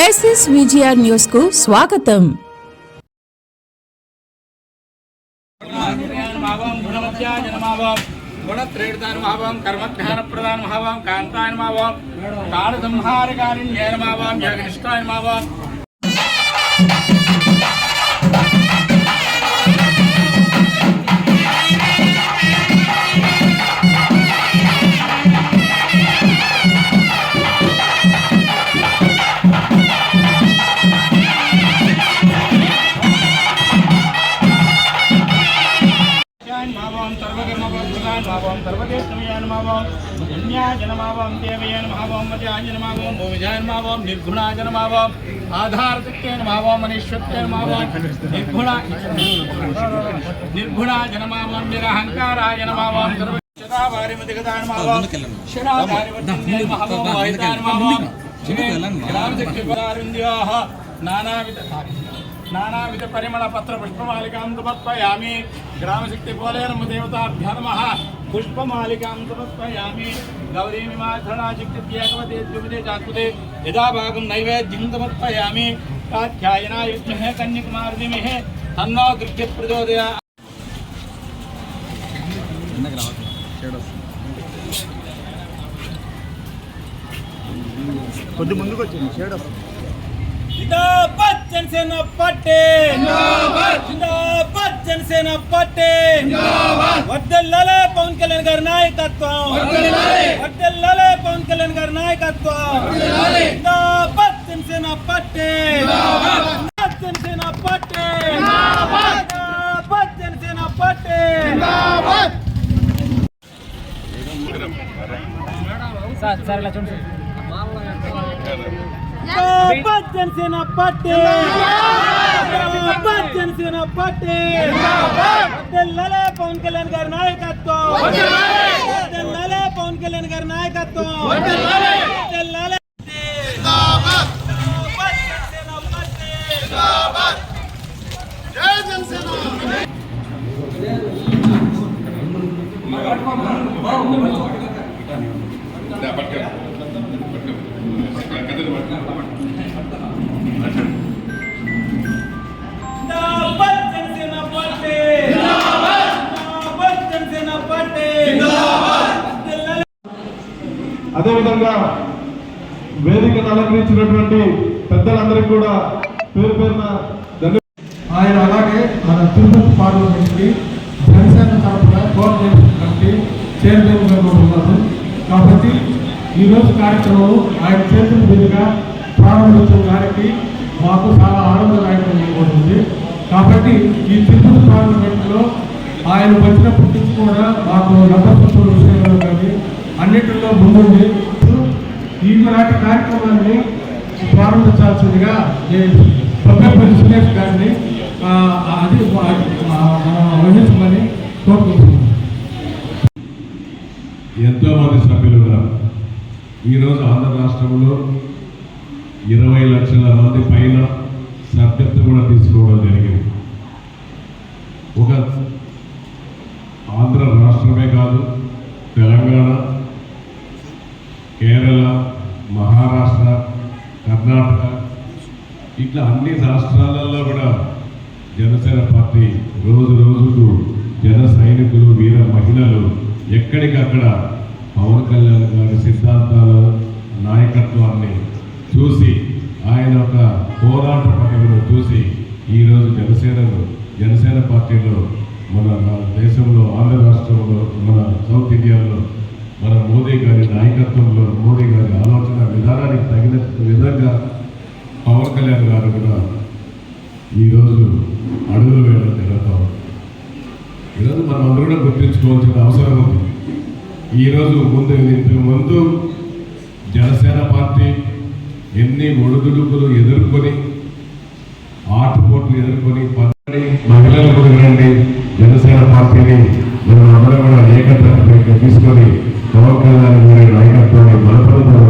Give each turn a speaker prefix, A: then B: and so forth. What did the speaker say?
A: Crisis VGR news కు స్వాగతం.
B: नानाविध परिमल पत्र पुष्पमालिकां समर्पयामि. ग्रामशक्ति पोलेरम देवताभ्यो नमः. पुष्पमालिकां समर्पयामि. गौरी विमाधरणाचिक्तिभ्येकवते द्विविधे जातुते यदा भागं नैवेद्यं समर्पयामि. कात्यायनाय विद्महे कन्याकुमारी धीमहि तन्नो दुर्गे प्रचोदयात्.
C: కొద్ది ముందుకు వచ్చింది షేడ్ వస్తుంది.
D: जिंदाबाद जनसेना पार्टी जिंदाबाद जिंदाबाद जनसेना पार्टी जिंदाबाद वर्दल्लाले पवन कल्याण गारी नायकत्వం वर्दल्लाले पवन कल्याण गारी नायकत्వం जिंदाबाद जनसेना पार्टी जिंदाबाद जनसेना पार्टी जिंदाबाद जनसेना पार्टी जिंदाबाद. సార్ ఇలా చూడండి. जिंदाबाद जनसेना पार्टी जिंदाबाद जनसेना पार्टी वर्दल्लाले पवन कल्याण गारी नायकत्వం वर्दल्लाले पवन कल्याण गारी नायकत्వం वर्दल्लाले जिंदाबाद जनसेना पार्टी जिंदाबाद जय जनसेना.
C: అదేవిధంగా వేదికను అలంకరించినటువంటి పెద్దలందరికీ కూడా పేరు పేరున ఆయన అలాగే మన తిరుపతి పార్లమెంట్కి జనసేన తరఫున కోఆర్డినేషన్ కమిటీ చైర్మన్గా ఉన్నారు. కాబట్టి ఈరోజు కార్యక్రమం ఆయన చేతుల మీదుగా ప్రారంభించిన గారికి మాకు చాలా ఆనందదాయకంగా ఉంటుంది. కాబట్టి ఈ తిరుపతి పార్లమెంట్లో ఆయన వచ్చినప్పటి నుంచి కూడా మాకు నమ్మకం విషయంలో కానీ అన్నింటిలో ముందుండి ఈనాటి కార్యక్రమాన్ని ప్రారంభించాల్సిందిగా ప్రొఫెసర్ సురేష్ గారిని అది వహించమని కోరుకుంటున్నాను.
E: ఎంతోమంది సభ్యులు ఉన్నారు. ఈరోజు ఆంధ్ర రాష్ట్రంలో 20 లక్షల మంది పైన సభ్యత్వం కూడా తీసుకోవడం జరిగింది. ఒక ఆంధ్ర రాష్ట్రమే కాదు, తెలంగాణ, కేరళ, మహారాష్ట్ర, కర్ణాటక ఇట్లా అన్ని రాష్ట్రాలలో కూడా జనసేన పార్టీ రోజు రోజుకు జన సైనికులు, వీర మహిళలు ఎక్కడికక్కడ పవన్ కళ్యాణ్ గారి సిద్ధాంతాల నాయకత్వాన్ని చూసి, ఆయన ఒక పోరాట పటిమను చూసి ఈరోజు జనసేన పార్టీలో మన దేశంలో, ఆంధ్ర రాష్ట్రంలో, మన సౌత్ ఇండియాలో మన మోదీ గారి నాయకత్వంలో, మోదీ గారి ఆలోచన విధానానికి తగిన విధంగా పవన్ కళ్యాణ్ గారు కూడా ఈరోజు అడుగులు వేయడం జరుగుతాం. ఈరోజు మనం అందరూ కూడా గుర్తించుకోవాల్సిన అవసరం ఉంది. ఈరోజు ఇంతకు ముందు జనసేన పార్టీ ఎన్ని ఒడిదుడుకులు ఎదుర్కొని, ఆటుపోట్లు ఎదుర్కొని మహిళలు కూడా రండి, జనసేన పార్టీని మనం అందరం కూడా ఏకత్వం తీసుకొని పవన్ కళ్యాణ్ గారి నాయకత్వాన్ని బలపడతాం.